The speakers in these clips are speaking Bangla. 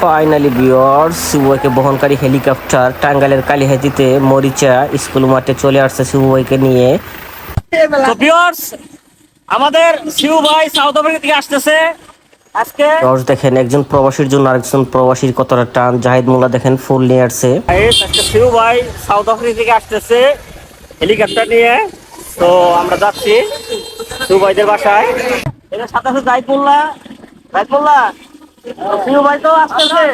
ফাইনালি ভিউয়ার্স, শিবুভাইকে বহনকারী হেলিকপ্টার টাঙ্গাইলের কালিহাতীতে মরিচা স্কুল মাঠে চলে আসছে শিবুভাইকে নিয়ে। তো ভিউয়ার্স, আমাদের শিবুভাই সাউথ আফ্রিকা থেকে আসতেছে আজকে। দেখেন একজন প্রবাসীর জন্য আরেকজন প্রবাসীর কতটা টান। জাহিদ মোল্লা দেখেন ফুল নিয়ে আসছে। আজকে শিবুভাই সাউথ আফ্রিকা থেকে আসতেছে হেলিকপ্টার নিয়ে। তো আমরা যাচ্ছি শিবুভাইদের বাসায়। এর সাথে সাথে জাহিদ মোল্লা শিবুভাই তো আসতেছে।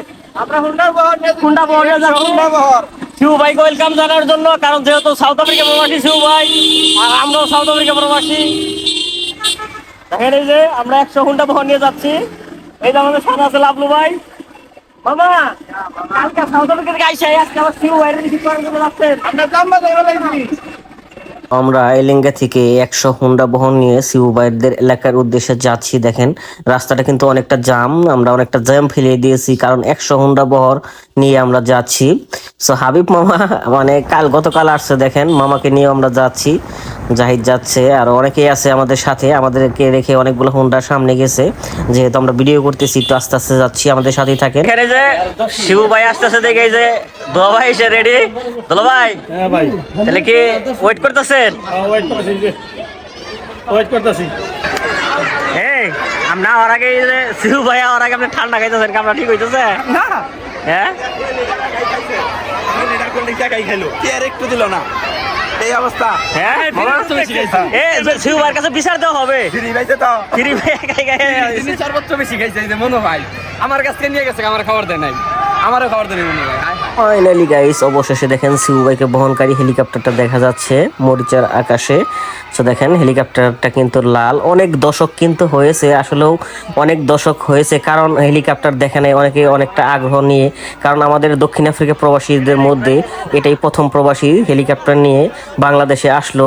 আমরা হুন্ডা বহর শিবুভাইকে ওয়েলকাম জানার জন্য, কারণ যেহেতু সাউথ আফ্রিকা প্রবাসী শিবুভাই আর আমরাও সাউথ আফ্রিকা প্রবাসী। দেখেন এই যে আমরা 100 হুন্ডা বহর নিয়ে যাচ্ছি। এই যে আমাদের সাথে আছে লাভলু ভাই। মামা কালকে সাউথ আফ্রিকা থেকে আইসা আজকে আমার শিবুভাইয়ের রিসিভ করার জন্য যাচ্ছেন। আমরা এলেঙ্গা থেকে 100 হুন্ডা বহন নিয়ে শিবুভাইদের এলাকার উদ্দেশ্যে যাচ্ছি। দেখেন রাস্তাটা কিন্তু অনেকটা জাম, আমরা অনেকটা জ্যাম ফেলিয়ে দিয়েছি, কারণ 100 হুন্ডা বহর নিয়ে আমরা যাচ্ছি। সো হাবিব মামা মানে গতকাল আসছে, দেখেন মামাকে নিয়ে আমরা যাচ্ছি। জাহিদ যাচ্ছে, আর অনেকেই আছে আমাদের সাথে। আমাদেরকে রেখে অনেকগুলো হুন্ডা সামনে গেছে, যেহেতু আমরা ভিডিও করতেছি তো আস্তে আস্তে যাচ্ছি, আমাদের সাথেই থাকেন। এখানে যে শিবুভাই আসতেছে দেখে এই যে দোলা ভাই এসে রেডি। দোলা ভাই, হ্যাঁ ভাই, তাহলে কি ওয়েট করতেছেন? ওয়েট করতেছি। এই আমরা আর আগে যে শিবুভাই আর আগে আপনি ঠান্ডা খাইতেছেন, কামরা ঠিক হইতেছে না? হ্যাঁ একটু দিল না এই অবস্থা। হ্যাঁ শিবুভাইয়ের কাছে বিচার দেওয়া হবে। সর্বোচ্চ বেশি খাইছে মনে হয়, আমার কাছ থেকে নিয়ে গেছে, আমার খাবার দেয় নাই, আমারও খাবার দেয় মনে হয়। ফাইনালি গাইস, অবশেষে দেখেন শিবুভাইকে বহনকারী হেলিকপ্টারটা দেখা যাচ্ছে মরিচার আকাশে। তো দেখেন হেলিকপ্টারটা কিন্তু লাল। অনেক দশক কিন্তু হয়েছে, আসলেও অনেক দশক হয়েছে, কারণ হেলিকপ্টার দেখেন অনেকে অনেকটা আগ্রহ নিয়ে, কারণ আমাদের দক্ষিণ আফ্রিকা প্রবাসীদের মধ্যে এটাই প্রথম প্রবাসী হেলিকপ্টার নিয়ে বাংলাদেশে আসলো।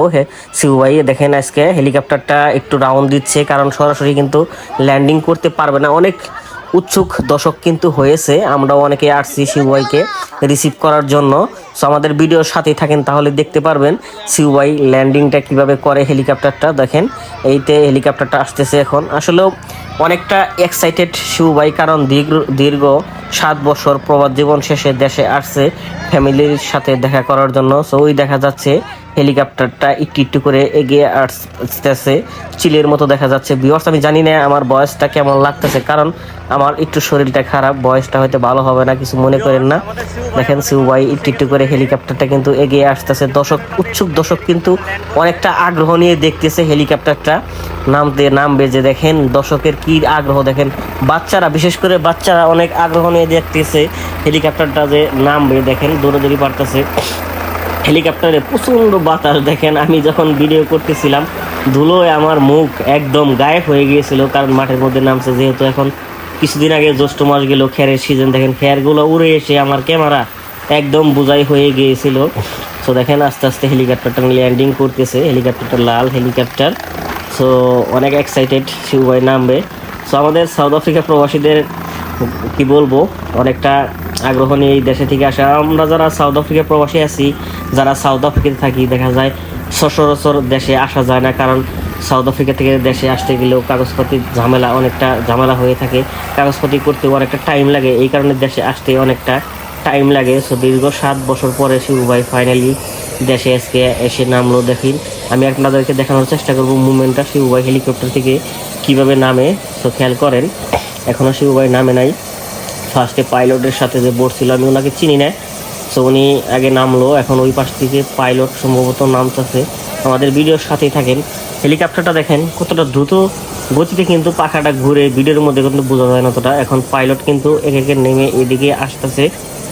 শিবুভাই দেখেন আজকে হেলিকপ্টারটা একটু রাউন্ড দিচ্ছে, কারণ সরাসরি কিন্তু ল্যান্ডিং করতে পারবে না। অনেক উৎসুক দর্শক কিন্তু হয়েছে, আমরা অনেকে আসছি শিবুভাইকে রিসিভ করার জন্য। সো আমাদের ভিডিওর সাথেই থাকেন, তাহলে দেখতে পারবেন শিবুভাই ল্যান্ডিংটা কিভাবে করে। হেলিকপ্টারটা দেখেন, এইতে হেলিকপ্টারটা আসতেছে এখন। আসলেও অনেকটা এক্সাইটেড শিবুভাই, কারণ দীর্ঘ 7 বছর প্রবাস জীবন শেষে দেশে আসছে ফ্যামিলির সাথে দেখা করার জন্য। সো ওই দেখা যাচ্ছে হেলিকপ্টারটা একটু একটু করে এগিয়ে আসতেছে, চিলের মতো দেখা যাচ্ছে। ভিউয়ার্স, আমি জানি না আমার বয়সটা কেমন লাগতেছে, কারণ আমার একটু শরীরটা খারাপ, বয়সটা হয়তো ভালো হবে না, কিছু মনে করেন না। দেখেন শিবুভাই একটু একটু করে হেলিকপ্টারটা কিন্তু এগিয়ে আসতেছে। উৎসুক দর্শক কিন্তু অনেকটা আগ্রহ নিয়ে দেখতেছে হেলিকপ্টারটা নামবে যে। দেখেন দর্শকের কি আগ্রহ, দেখেন বাচ্চারা, বিশেষ করে বাচ্চারা অনেক আগ্রহ নিয়ে দেখতেছে হেলিকপ্টারটা যে নামবে। দেখেন দৌড়াদৌড়ি পারতেছে হেলিকপ্টারে, প্রচন্ড বাতাস। দেখেন আমি যখন ভিডিও করতেছিলাম ধুলোয় আমার মুখ একদম গায়েব হয়ে গিয়েছিল, কারণ মাঠের মধ্যে নামছে। যেহেতু এখন কিছুদিন আগে জ্যৈষ্ঠ মাস গেল, খেরের সিজন, দেখেন খেরগুলো উড়ে এসে আমার ক্যামেরা একদম বোঝাই হয়ে গিয়েছিল। সো দেখেন আস্তে আস্তে হেলিকপ্টারটা ল্যান্ডিং করতেছে। হেলিকপ্টারটা লাল হেলিকপ্টার। সো অনেক এক্সাইটেড শিবুভাই নামবে। সো আমাদের সাউথ আফ্রিকা প্রবাসীদের কি বলবো, অনেকটা আগ্রহ নিয়ে এই দেশে থেকে আসা। আমরা যারা সাউথ আফ্রিকা প্রবাসী আছি, যারা সাউথ আফ্রিকাতে থাকি, দেখা যায় সচরাচর দেশে আসা যায় না, কারণ সাউথ আফ্রিকা থেকে দেশে আসতে গেলেও কাগজপাতির অনেকটা ঝামেলা হয়ে থাকে, কাগজপাতি করতেও অনেকটা টাইম লাগে, এই কারণে দেশে আসতে অনেকটা টাইম লাগে। সো দীর্ঘ 7 বছর পরে শিবুভাই ফাইনালি দেশে আজকে এসে নামলো। দেখেন আমি আপনাদেরকে দেখানোর চেষ্টা করবো মুভমেন্টটা শিবুভাই হেলিকপ্টার থেকে কিভাবে নামে। তো খেয়াল করেন, এখনও শিবুভাই নামে নাই। ফার্স্টে পাইলটের সাথে যে বসছিল, আমি ওনাকে চিনি না। সো উনি আগে নামলো, এখন ওই পাশ থেকে পাইলট সম্ভবত নামতেছে। আমাদের ভিডিওর সাথেই থাকেন। হেলিকপ্টারটা দেখেন কতটা দ্রুত গতিতে কিন্তু পাখাটা ঘুরে, ভিডিওর মধ্যে কিন্তু বোঝা যায় না অতটা। এখন পাইলট কিন্তু একে একে নেমে এদিকে আসতেছে।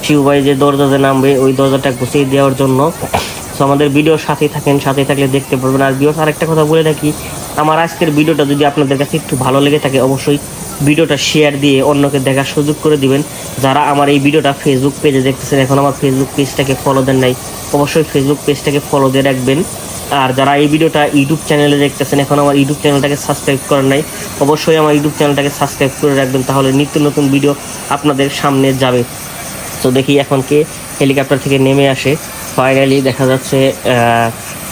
শিবুভাই যে দরজাতে নামবে ওই দরজাটা গুছিয়ে দেওয়ার জন্য। সো আমাদের ভিডিওর সাথেই থাকেন, সাথে থাকলে দেখতে পারবেন। আর ভিউয়ার্স, আরেকটা কথা বলে রাখি, আমার আজকের ভিডিওটা যদি আপনাদের কাছে একটু ভালো লেগে থাকে, অবশ্যই ভিডিওটা শেয়ার দিয়ে অন্যকে দেখার সুযোগ করে দিবেন। যারা আমার এই ভিডিওটা ফেসবুক পেজে দেখতেছেন, এখন আমার ফেসবুক পেজটাকে ফলো দেন নাই, অবশ্যই ফেসবুক পেজটাকে ফলো দিয়ে রাখবেন। আর যারা এই ভিডিওটা ইউটিউব চ্যানেলে দেখতেছেন, এখন আমার ইউটিউব চ্যানেলটাকে সাবস্ক্রাইব করেন নাই, অবশ্যই আমার ইউটিউব চ্যানেলটাকে সাবস্ক্রাইব করে রাখবেন, তাহলে নিত্য নতুন ভিডিও আপনাদের সামনে যাবে। তো দেখি এখন কে হেলিকপ্টার থেকে নেমে আসে। ফাইনালি দেখা যাচ্ছে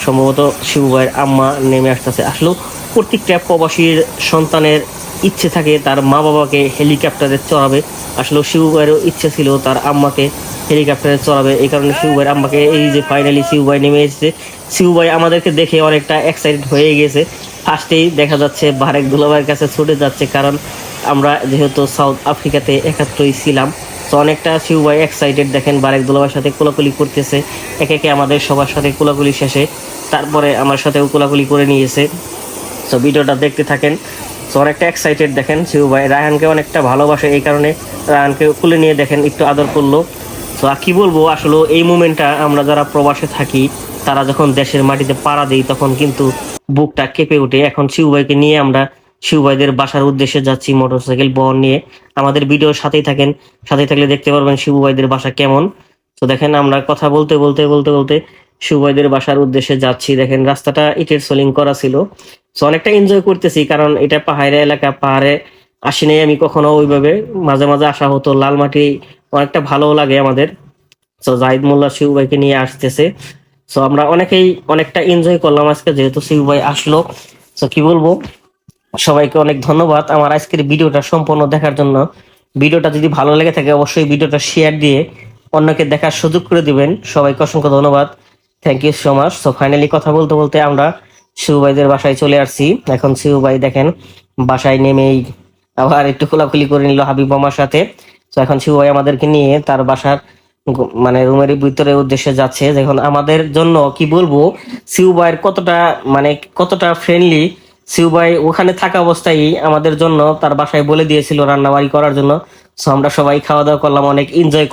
সম্ভবত শিবুভাইয়ের আম্মা নেমে আসতেছে। আসলেও প্রত্যেকটা প্রবাসীর সন্তানের ইচ্ছে থাকে তার মা বাবাকে হেলিকপ্টারে চড়াবে। আসলে শিবু ভাইয়েরও ইচ্ছে ছিল তার আম্মাকে হেলিকপ্টারে চড়াবে, এই কারণে শিবু ভাইয়ের আম্মাকে এই যে ফাইনালি শিবু ভাই নেমে এসেছে। শিবু ভাই আমাদেরকে দেখে অনেকটা এক্সাইটেড হয়ে গেছে। ফার্স্টেই দেখা যাচ্ছে বারেক দুলাভাইয়ের কাছে ছুটে যাচ্ছে, কারণ আমরা যেহেতু সাউথ আফ্রিকাতে একাত্রই ছিলাম। তো অনেকটা শিবু ভাই এক্সাইটেড, দেখেন বারেক দুলাভাইয়ের সাথে কোলাকুলি করতেছে, একে একে আমাদের সবার সাথে কোলাকুলি শেষে তারপরে আমার সাথেও কোলাকুলি করে নিয়েছে। তো ভিডিওটা দেখতে থাকেন। তো অনেকটা এক্সাইটেড, দেখেন শিবু ভাই রায়হানকে অনেকটা ভালোবাসে, এই কারণে রায়হানকে কুলে নিয়ে দেখেন একটু আদর করলো। তো কি বলবো, আসলে এই মুমেন্টটা আমরা যারা প্রবাসে থাকি তারা যখন দেশের মাটিতে পাড়া দিই তখন কিন্তু বুকটা কেঁপে ওঠে। এখন শিবু ভাইকে নিয়ে আমরা শিবু ভাইদের বাসার উদ্দেশ্যে যাচ্ছি মোটরসাইকেল বহন নিয়ে। আমাদের ভিডিওর সাথেই থাকেন, সাথে থাকলে দেখতে পারবেন শিবু ভাইদের বাসা কেমন। তো দেখেন আমরা কথা বলতে বলতে বলতে বলতে শিবু ভাইদের বাসার উদ্দেশ্যে যাচ্ছি। দেখেন রাস্তাটা ইটের সোলিং করা ছিল। তো অনেকটা এনজয় করতেছি, কারণ এটা পাহাড়ি এলাকা, পাহাড়ে আসি নাই আমি কখনো ওইভাবে, মাঝে মাঝে আসা হতো। লাল মাটি অনেকটা ভালো লাগে আমাদের। তো জাহিদ মোল্লা শিবু ভাইকে নিয়ে আসতেছে। তো আমরা অনেকেই অনেকটা এনজয় করলাম আজকে, যেহেতু শিবু ভাই আসলো। তো কি বলবো, সবাইকে অনেক ধন্যবাদ আমার আজকের ভিডিওটা সম্পূর্ণ দেখার জন্য। ভিডিওটা যদি ভালো লেগে থাকে অবশ্যই ভিডিওটা শেয়ার দিয়ে অন্যকে দেখার সুযোগ করে দিবেন। সবাইকে অসংখ্য ধন্যবাদ, থ্যাংক ইউ সো মাচ। তো ফাইনালি কথা বলতে বলতে আমরা শিবু ভাইদের বাসায় চলে আসছি। এখন শিবু ভাই দেখেন বাসায় নেমেই আবার একটু খোলাখুলি করে নিল হাবিব মামার সাথে। তো এখন শিবু ভাই আমাদেরকে নিয়ে তার বাসার মানে রুমের ভিতরে উদ্দেশ্যে যাচ্ছে। দেখুন আমাদের জন্য কি বলবো, শিবু ভাইয়ের কতটা মানে কতটা ফ্রেন্ডলি। শিবু ভাই ওখানে থাকা অবস্থায় আমাদের জন্য তার বাসায় বলে দিয়েছিল রান্না বাড়ি করার জন্য। সো আমরা সবাই খাওয়া দাওয়া করলাম, অনেক এনজয়